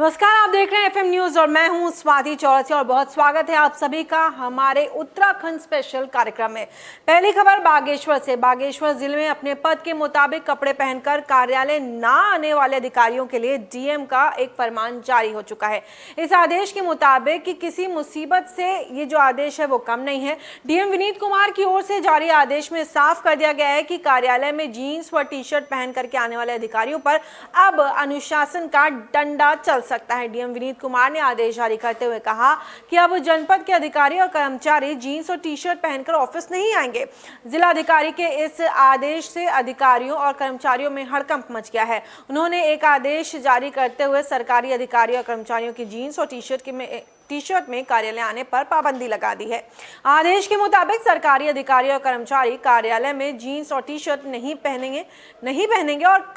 नमस्कार, आप देख रहे हैं एफएम न्यूज और मैं हूं स्वाति चौरसिया और बहुत स्वागत है आप सभी का हमारे उत्तराखंड स्पेशल कार्यक्रम में। पहली खबर बागेश्वर से। बागेश्वर जिले में अपने पद के मुताबिक कपड़े पहनकर कार्यालय ना आने वाले अधिकारियों के लिए डीएम का एक फरमान जारी हो चुका है। इस आदेश के मुताबिक कि किसी मुसीबत से ये जो आदेश है वो कम नहीं है। डीएम विनीत कुमार की ओर से जारी आदेश में साफ कर दिया गया है कि कार्यालय में जीन्स व टी शर्ट पहन करके आने वाले अधिकारियों पर अब अनुशासन का डंडा चल सकता है। डीएम विनीत कुमार ने आदेश जारी करते हुए कहा कि अब जनपद के अधिकारी और कर्मचारी जीन्स और टी शर्ट पहनकर ऑफिस नहीं आएंगे। जिला अधिकारी के इस आदेश से अधिकारियों और कर्मचारियों में हड़कंप मच गया है। उन्होंने एक आदेश जारी करते हुए सरकारी अधिकारी और कर्मचारियों की जीन्स और टी शर्ट में कार्यालय आने पर पाबंदी लगा दी है। आदेश के मुताबिक सरकारी अधिकारी और कर्मचारी कार्यालय में जीन्स और टी शर्ट नहीं पहनेंगे और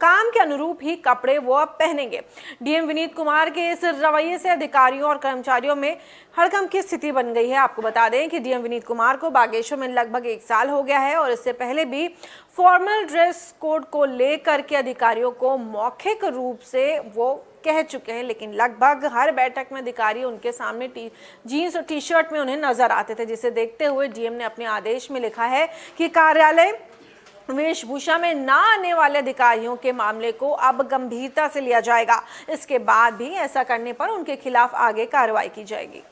काम के अनुरूप ही कपड़े वो अब पहनेंगे। डीएम विनीत कुमार के इस रवैये से अधिकारियों और कर्मचारियों में हड़कंप की स्थिति बन गई है। आपको बता दें कि डीएम विनीत कुमार को बागेश्वर में लगभग 1 साल हो गया है और इससे पहले भी फॉर्मल ड्रेस कोड को लेकर के अधिकारियों को मौखिक रूप से वो कह चुके हैं, लेकिन लगभग हर बैठक में अधिकारी उनके सामने जीन्स और टी शर्ट में उन्हें नजर आते थे, जिसे देखते हुए डीएम ने अपने आदेश में लिखा है कि कार्यालय वेशभूषा में ना आने वाले अधिकारियों के मामले को अब गंभीरता से लिया जाएगा। इसके बाद भी ऐसा करने पर उनके खिलाफ आगे कार्रवाई की जाएगी।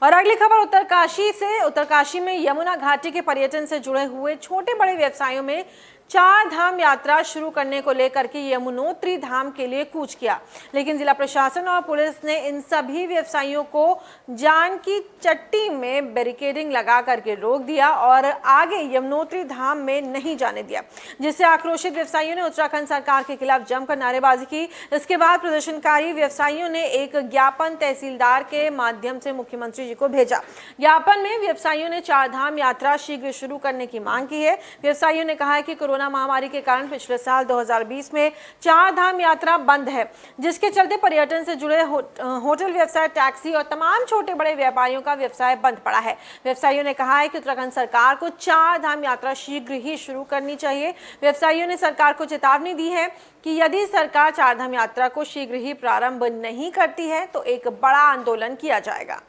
और अगली खबर उत्तरकाशी से। उत्तरकाशी में यमुना घाटी के पर्यटन से जुड़े हुए छोटे बड़े व्यवसायों में 4 धाम यात्रा शुरू करने को लेकर के यमुनोत्री धाम के लिए कूच किया, लेकिन जिला प्रशासन और पुलिस ने इन सभी व्यवसायियों को जान की चट्टी में बैरिकेडिंग लगा करके रोक दिया और आगे यमुनोत्री धाम में नहीं जाने दिया, जिससे आक्रोशित व्यवसायियों ने उत्तराखंड सरकार के खिलाफ जमकर नारेबाजी की। इसके बाद प्रदर्शनकारी व्यवसायियों ने एक ज्ञापन तहसीलदार के माध्यम से मुख्यमंत्री जी को भेजा। ज्ञापन में व्यवसायियों ने 4 धाम यात्रा शीघ्र शुरू करने की मांग की है। व्यवसायियों ने कहा है कि कोरोना महामारी के कारण पिछले साल 2020 में 4 धाम यात्रा बंद है, जिसके चलते पर्यटन से जुड़े होटल व्यवसाय, टैक्सी और तमाम छोटे बड़े व्यापारियों का व्यवसाय बंद पड़ा है। व्यवसायियों ने कहा है कि उत्तराखंड सरकार को 4 धाम यात्रा शीघ्र ही शुरू करनी चाहिए। व्यवसायियों ने सरकार को चेतावनी दी है कि यदि सरकार 4 धाम यात्रा को शीघ्र ही प्रारंभ नहीं करती है तो एक बड़ा आंदोलन किया जाएगा।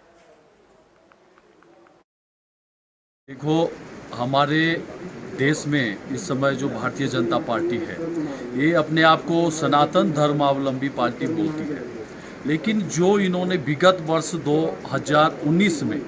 देखो, हमारे देश में इस समय जो भारतीय जनता पार्टी है ये अपने आप को सनातन धर्मावलंबी पार्टी बोलती है, लेकिन जो इन्होंने विगत वर्ष 2019 में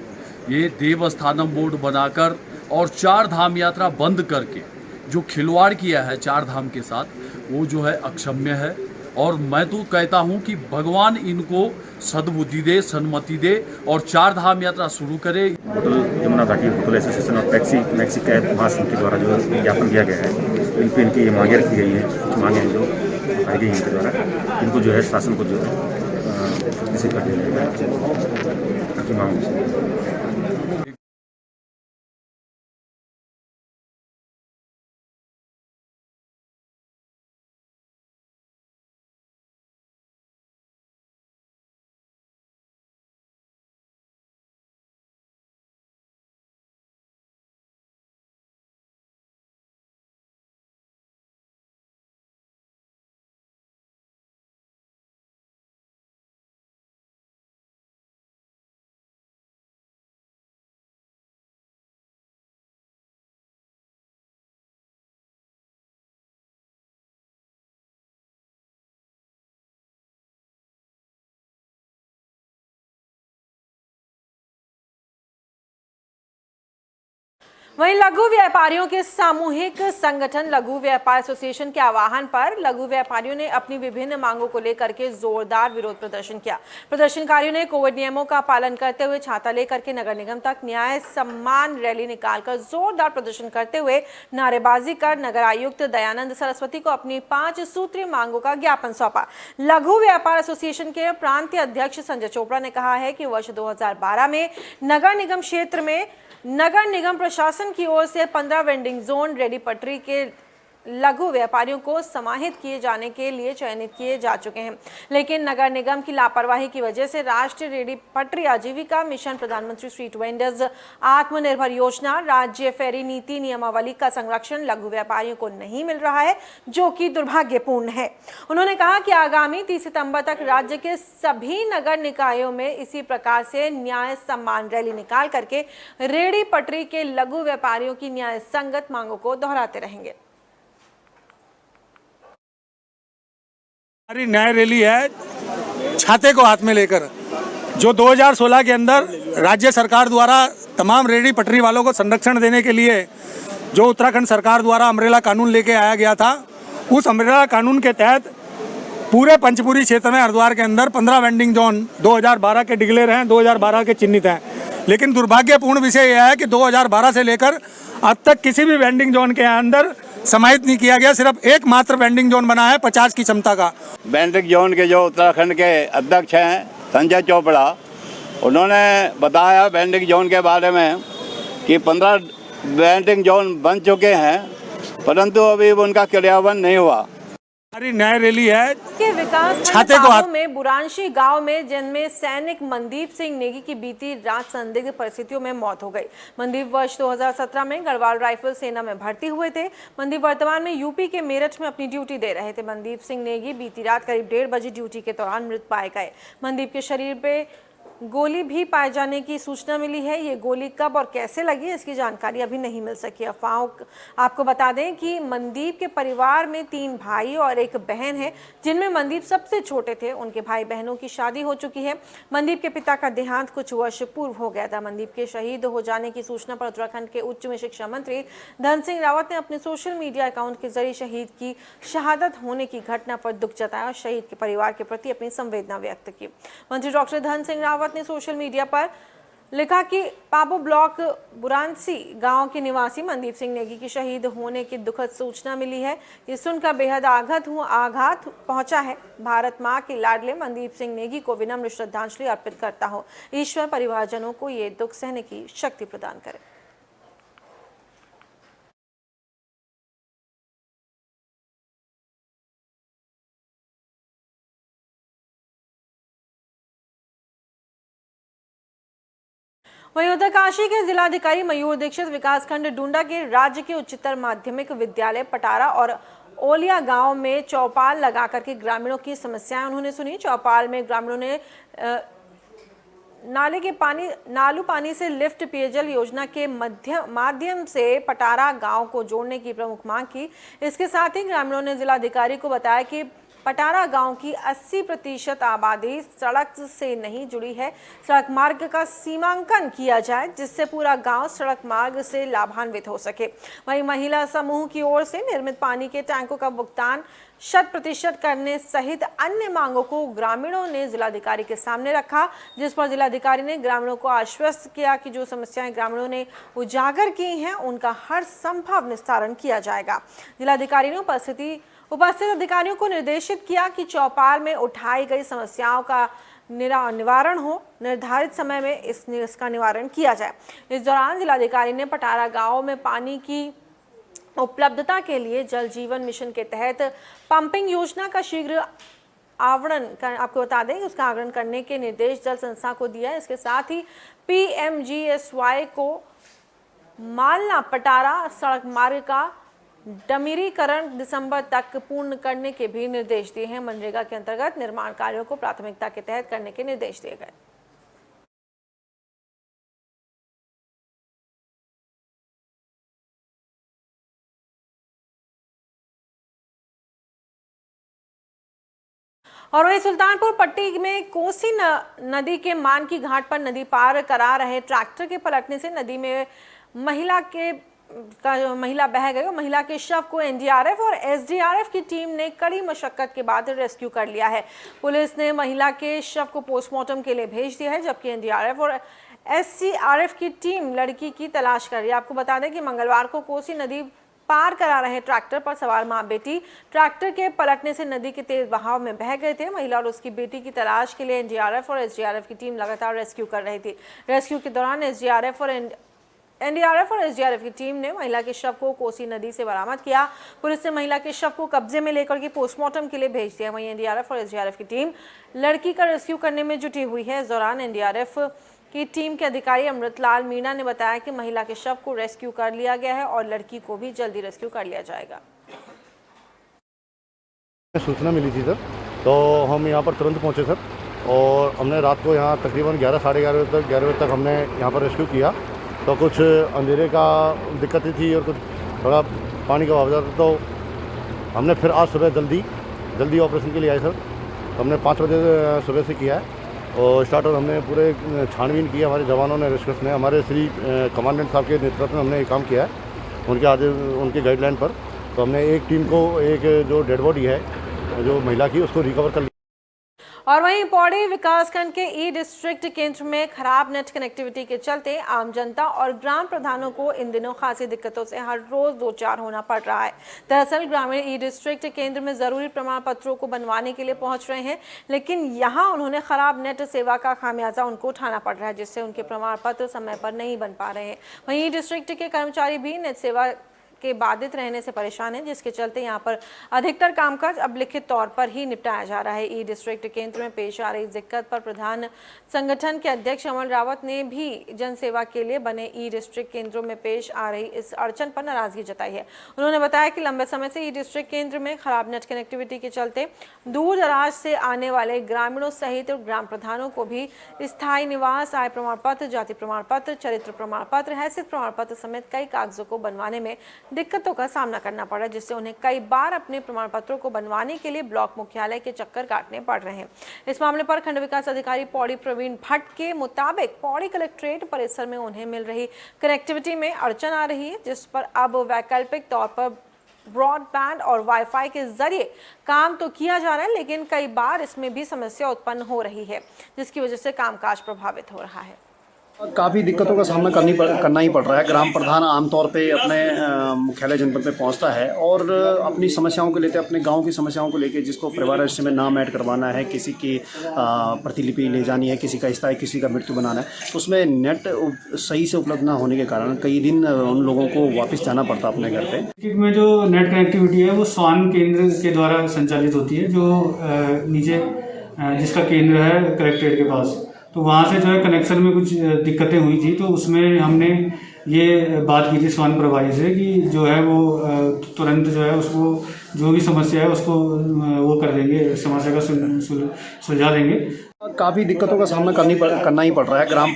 ये देवस्थानम बोर्ड बनाकर और 4 धाम यात्रा बंद करके जो खिलवाड़ किया है 4 धाम के साथ, वो जो है अक्षम्य है। और मैं तो कहता हूं कि भगवान इनको सद्बुद्धि दे, सन्मति दे और 4 धाम यात्रा शुरू करे। होटल यमुना घाटी होटल एसोसिएशन और टैक्सी मैक्सी कैब महासंघ के द्वारा जो ज्ञापन दिया गया है, इन पर इनकी ये मांगे रखी गई है, कुछ मांगे हैं जो आई गई इनके द्वारा, इनको जो है शासन को जो है रिसीव कर दिया जाएगा आपकी मांगों से। वहीं लघु व्यापारियों के सामूहिक संगठन लघु व्यापार एसोसिएशन के आह्वान पर लघु व्यापारियों ने अपनी विभिन्न मांगों को लेकर के जोरदार विरोध प्रदर्शन किया। प्रदर्शनकारियों ने कोविड नियमों का पालन करते हुए छाता लेकर के नगर निगम तक न्याय सम्मान रैली निकालकर जोरदार प्रदर्शन करते हुए नारेबाजी कर नगर आयुक्त दयानंद सरस्वती को अपनी 5 सूत्रीय मांगों का ज्ञापन सौंपा। लघु व्यापार एसोसिएशन के प्रांतीय अध्यक्ष संजय चोपड़ा ने कहा है कि वर्ष 2012 में नगर निगम क्षेत्र में नगर निगम प्रशासन की ओर से 15 वेंडिंग जोन, रेडी पटरी के लघु व्यापारियों को समाहित किए जाने के लिए चयनित किए जा चुके हैं, लेकिन नगर निगम की लापरवाही की वजह से राष्ट्रीय रेडी पटरी आजीविका मिशन, प्रधानमंत्री स्ट्रीट वेंडर्स आत्मनिर्भर योजना, राज्य फेरी नीति नियमावली का संरक्षण लघु व्यापारियों को नहीं मिल रहा है, जो कि दुर्भाग्यपूर्ण है। उन्होंने कहा कि आगामी 30 सितंबर तक राज्य के सभी नगर निकायों में इसी प्रकार से न्याय सम्मान रैली निकाल करके रेडी पटरी के लघु व्यापारियों की न्याय संगत मांगों को दोहराते रहेंगे। हमारी न्याय रैली है छाते को हाथ में लेकर, जो 2016 के अंदर राज्य सरकार द्वारा तमाम रेडी पटरी वालों को संरक्षण देने के लिए जो उत्तराखंड सरकार द्वारा अमरेला कानून लेके आया गया था, उस अमरेला कानून के तहत पूरे पंचपुरी क्षेत्र में हरिद्वार के अंदर 15 वेंडिंग जोन 2012 के डिक्लेयर हैं, 2012 के चिन्हित हैं। लेकिन दुर्भाग्यपूर्ण विषय यह है कि 2012 से लेकर अब तक किसी भी वेंडिंग जोन के अंदर समाहित नहीं किया गया। सिर्फ एकमात्र वेंडिंग जोन बना है 50 की क्षमता का। वेंडिंग जोन के जो उत्तराखंड के अध्यक्ष हैं संजय चोपड़ा, उन्होंने बताया वेंडिंग जोन के बारे में कि 15 वेंडिंग जोन बन चुके हैं, परंतु अभी उनका क्रियान्वयन नहीं हुआ। हमारी न्याय रैली है के विकास छाते को हाथ में बुरांशी गांव में जन्मे सैनिक मनदीप सिंह नेगी की बीती रात संदिग्ध परिस्थितियों में मौत हो गई। मनदीप वर्ष 2017 में गढ़वाल राइफल सेना में भर्ती हुए थे। मनदीप वर्तमान में यूपी के मेरठ में अपनी ड्यूटी दे रहे थे। मनदीप सिंह नेगी बीती रात करीब 1:30 बजे ड्यूटी के दौरान मृत पाए गए। मनदीप के शरीर पे गोली भी पाए जाने की सूचना मिली है। ये गोली कब और कैसे लगी, इसकी जानकारी अभी नहीं मिल सकी। अफवाहों आपको बता दें कि मनदीप के परिवार में 3 भाई और 1 बहन है, जिनमें मनदीप सबसे छोटे थे। उनके भाई बहनों की शादी हो चुकी है। मनदीप के पिता का देहांत कुछ वर्ष पूर्व हो गया था। मनदीप के शहीद हो जाने की सूचना पर उत्तराखंड के उच्च शिक्षा मंत्री धन सिंह रावत ने अपने सोशल मीडिया अकाउंट के जरिए शहीद की शहादत होने की घटना पर दुख जताया और शहीद के परिवार के प्रति अपनी संवेदना व्यक्त की। मंत्री डॉक्टर धन सिंह रावत ने सोशल मीडिया पर लिखा कि पाबो ब्लॉक बुरांसी गांव के निवासी मनदीप सिंह नेगी की शहीद होने की दुखद सूचना मिली है। ये सुनकर बेहद आघात पहुंचा है। भारत मां के लाडले मनदीप सिंह नेगी को विनम्र श्रद्धांजलि अर्पित करता हूं। ईश्वर परिवारजनों को ये दुख सहने की शक्ति प्रदान करे। वहीं उत्तरकाशी के जिलाधिकारी मयूर दीक्षित विकासखंड डूंडा के राज्य के उच्चतर माध्यमिक विद्यालय पटारा और ओलिया गांव में चौपाल लगा करके ग्रामीणों की समस्याएं उन्होंने सुनी। चौपाल में ग्रामीणों ने नालू पानी से लिफ्ट पेयजल योजना के माध्यम से पटारा गांव को जोड़ने की प्रमुख मांग की। इसके साथ ही ग्रामीणों ने जिलाधिकारी को बताया कि पटारा गांव की 80% आबादी सड़क से नहीं जुड़ी है। सड़क मार्ग का सीमांकन किया जाए, जिससे पूरा गांव सड़क मार्ग से लाभान्वित हो सके। वहीं महिला समूह की ओर से निर्मित पानी के टैंकों का भुगतान 100% करने सहित अन्य मांगों को ग्रामीणों ने जिलाधिकारी के सामने रखा, जिस पर जिलाधिकारी ने ग्रामीणों को आश्वस्त किया कि जो समस्याएं ग्रामीणों ने उजागर की हैं, उनका हर संभव निस्तारण किया जाएगा। जिलाधिकारी ने उपस्थित अधिकारियों को निर्देशित किया कि चौपाल में उठाई गई समस्याओं का निवारण हो, निर्धारित समय में इसका निवारण किया जाए। इस दौरान जिलाधिकारी ने पटारा गांव में पानी की उपलब्धता के लिए जल जीवन मिशन के तहत पंपिंग योजना का शीघ्र आपको बता दें उसका आवरण करने के निर्देश जल संस्था को दिया है। इसके साथ ही PMGSY को मालना पटारा सड़क मार्ग का डमीरीकरण दिसंबर तक पूर्ण करने के भी निर्देश दिए हैं। मनरेगा के अंतर्गत निर्माण कार्यों को प्राथमिकता के तहत करने के निर्देश दिए गए। और वहीं सुल्तानपुर पट्टी में कोसी नदी के मानकी घाट पर नदी पार करा रहे ट्रैक्टर के पलटने से नदी में महिला बह गई और महिला के शव को NDRF और SDRF की टीम ने कड़ी मशक्कत के बाद रेस्क्यू कर लिया है। पुलिस ने महिला के शव को पोस्टमार्टम के लिए भेज दिया है, जबकि NDRF और SCRF की टीम लड़की की तलाश कर रही है। आपको बता दें कि मंगलवार को कोसी नदी पार करा रहे ट्रैक्टर पर सवार मां बेटी ट्रैक्टर के पलटने से नदी के तेज बहाव में बह गए थे। महिला और उसकी बेटी की तलाश के लिए NDRF और SDRF की टीम लगातार रेस्क्यू कर रही थी। रेस्क्यू के दौरान SDRF और एनडीआरएफ और एसडीआरएफ की टीम ने महिला के शव को कोसी नदी से बरामद किया। पुलिस ने महिला के शव को कब्जे में लेकर के पोस्टमार्टम के लिए भेज दिया। वहीं एनडीआरएफ और एसडीआरएफ की टीम लड़की का रेस्क्यू करने में जुटी हुई है। इस दौरान एनडीआरएफ की टीम के अधिकारी अमृतलाल मीणा ने बताया कि महिला के शव को रेस्क्यू कर लिया गया है और लड़की को भी जल्दी रेस्क्यू कर लिया जाएगा। सूचना मिली थी सर, तो हम यहाँ पर तुरंत पहुँचे सर, और हमने रात को यहाँ तकरीबन 11 साढ़े 11 बजे तक हमने यहाँ पर रेस्क्यू किया। तो कुछ अंधेरे का दिक्कतें थी और कुछ थोड़ा पानी का मुआवजा था, तो हमने फिर आज सुबह जल्दी ऑपरेशन के लिए आए सर। तो हमने 5 बजे सुबह से किया है और स्टार्ट, और हमने पूरे छानबीन की। हमारे जवानों ने, रेस्क्यूअर्स ने, हमारे श्री कमांडेंट साहब के नेतृत्व में हमने ये काम किया है उनके गाइडलाइन पर। तो हमने एक टीम को, एक जो डेड बॉडी है जो महिला की, उसको रिकवर कर लिया। और वहीं पौड़ी विकासखंड के ई डिस्ट्रिक्ट केंद्र में खराब नेट कनेक्टिविटी के चलते आम जनता और ग्राम प्रधानों को इन दिनों खासी दिक्कतों से हर रोज दो चार होना पड़ रहा है। दरअसल ग्रामीण ई डिस्ट्रिक्ट केंद्र में जरूरी प्रमाण पत्रों को बनवाने के लिए पहुंच रहे हैं, लेकिन यहां उन्होंने खराब नेट सेवा का खामियाजा उनको उठाना पड़ रहा है, जिससे उनके प्रमाण पत्र समय पर नहीं बन पा रहे हैं। वहीं ई डिस्ट्रिक्ट के कर्मचारी भी नेट सेवा के बाधित रहने से परेशान हैं, जिसके चलते यहां पर अधिकतर कामकाज अब लिखित तौर पर ही निपटाया जा रहा है। ई डिस्ट्रिक्ट केंद्र में पेश आ रही दिक्कत पर प्रधान संगठन के अध्यक्ष अमन रावत ने भी जनसेवा के लिए बने ई डिस्ट्रिक्ट केंद्रों में पेश आ रही इस अड़चन पर नाराजगी जताई है। उन्होंने बताया कि लंबे समय से ई डिस्ट्रिक्ट केंद्र में खराब नेट कनेक्टिविटी के चलते दूर दराज से आने वाले ग्रामीणों सहित ग्राम प्रधानों को भी स्थायी निवास, आय प्रमाण पत्र, जाति प्रमाण पत्र, चरित्र प्रमाण पत्र, हैसियत प्रमाण पत्र समेत कई कागजों को बनवाने में दिक्कतों का सामना करना पड़ा, जिससे उन्हें कई बार अपने प्रमाण पत्रों को बनवाने के लिए ब्लॉक मुख्यालय के चक्कर काटने पड़ रहे हैं। इस मामले पर खंड विकास अधिकारी पौड़ी प्रवीण भट्ट के मुताबिक पौड़ी कलेक्ट्रेट परिसर में उन्हें मिल रही कनेक्टिविटी में अड़चन आ रही है, जिस पर अब वैकल्पिक तौर पर ब्रॉडबैंड और वाईफाई के जरिए काम तो किया जा रहा है, लेकिन कई बार इसमें भी समस्या उत्पन्न हो रही है, जिसकी वजह से कामकाज प्रभावित हो रहा है। काफ़ी दिक्कतों का सामना करना ही पड़ रहा है। ग्राम प्रधान आमतौर पे अपने मुख्यालय जनपद में पहुंचता है और अपनी समस्याओं को लेकर, अपने गांव की समस्याओं को लेकर, जिसको परिवार रजिस्टर में नाम ऐड करवाना है, किसी की प्रतिलिपि ले जानी है, किसी का स्थायी, किसी का मृत्यु बनाना है, तो उसमें नेट सही से उपलब्ध ना होने के कारण कई दिन उन लोगों को वापस जाना पड़ता अपने घर पर। डिस्ट्रिक्ट में जो नेट कनेक्टिविटी है वो स्वान केंद्र के द्वारा संचालित होती है, जो नीचे जिसका केंद्र है कलेक्ट्रेट के पास। तो वहाँ से जो है कनेक्शन में कुछ दिक्कतें हुई थी, तो उसमें हमने ये बात की थी स्वान प्रभारी से कि जो है वो तुरंत जो है उसको जो भी समस्या है उसको वो कर देंगे, समस्या का सुलझा देंगे। काफ़ी दिक्कतों का सामना करना ही पड़ रहा है। ग्राम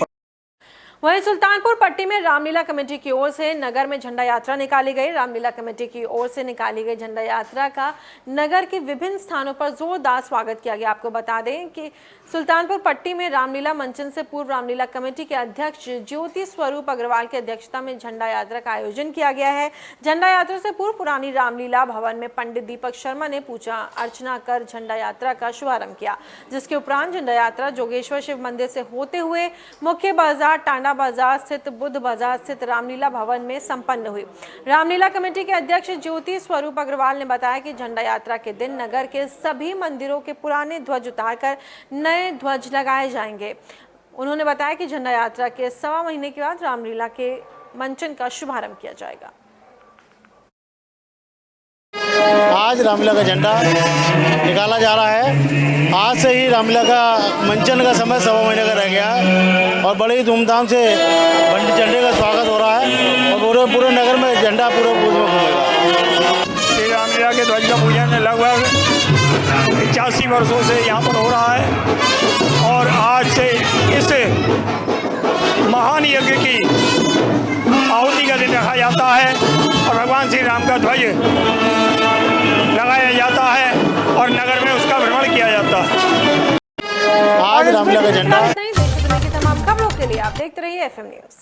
वहीं सुल्तानपुर पट्टी में रामलीला कमेटी की ओर से नगर में झंडा यात्रा निकाली गई। रामलीला कमेटी की ओर से निकाली गई झंडा यात्रा का नगर के विभिन्न स्थानों पर जोरदार स्वागत किया गया। आपको बता दें कि सुल्तानपुर पट्टी में रामलीला मंचन से पूर्व रामलीला कमेटी के अध्यक्ष ज्योति स्वरूप अग्रवाल की अध्यक्षता में झंडा यात्रा का आयोजन किया गया है। झंडा यात्रा से पूर्व पुरानी रामलीला भवन में पंडित दीपक शर्मा ने पूजा अर्चना कर झंडा यात्रा का शुभारंभ किया, जिसके उपरांत झंडा यात्रा जोगेश्वर शिव मंदिर से होते हुए मुख्य बाजार, टांडा बाजार स्थित बुद्ध बाजार स्थित रामलीला भवन में संपन्न हुई। रामलीला कमेटी के अध्यक्ष ज्योति स्वरूप अग्रवाल ने बताया कि झंडा यात्रा के दिन नगर के सभी मंदिरों के पुराने ध्वज उतारकर नए ध्वज लगाए जाएंगे। उन्होंने बताया कि झंडा यात्रा के 1.25 महीने के बाद रामलीला के मंचन का शुभारंभ किया जाएगा। आज रामलीला का झंडा निकाला जा रहा है। आज से ही रामलीला का मंचन का समय 1.25 महीने का रह गया है और बड़े ही धूमधाम से झंडे का स्वागत हो रहा है और पूरे नगर में झंडा पूरे घूमेगा। श्री रामलीला के ध्वज का पूजन लगभग 85 वर्षों से यहाँ पर हो रहा है और आज से इस महान यज्ञ की आहुति का दिन रखा जाता है और भगवान श्री राम का ध्वज लगाया जाता है और नगर में उसका भ्रमण किया जाता है। आज रामलीला का झंडा। देश दुनिया की तमाम खबरों के लिए आप देखते रहिए FM न्यूज़।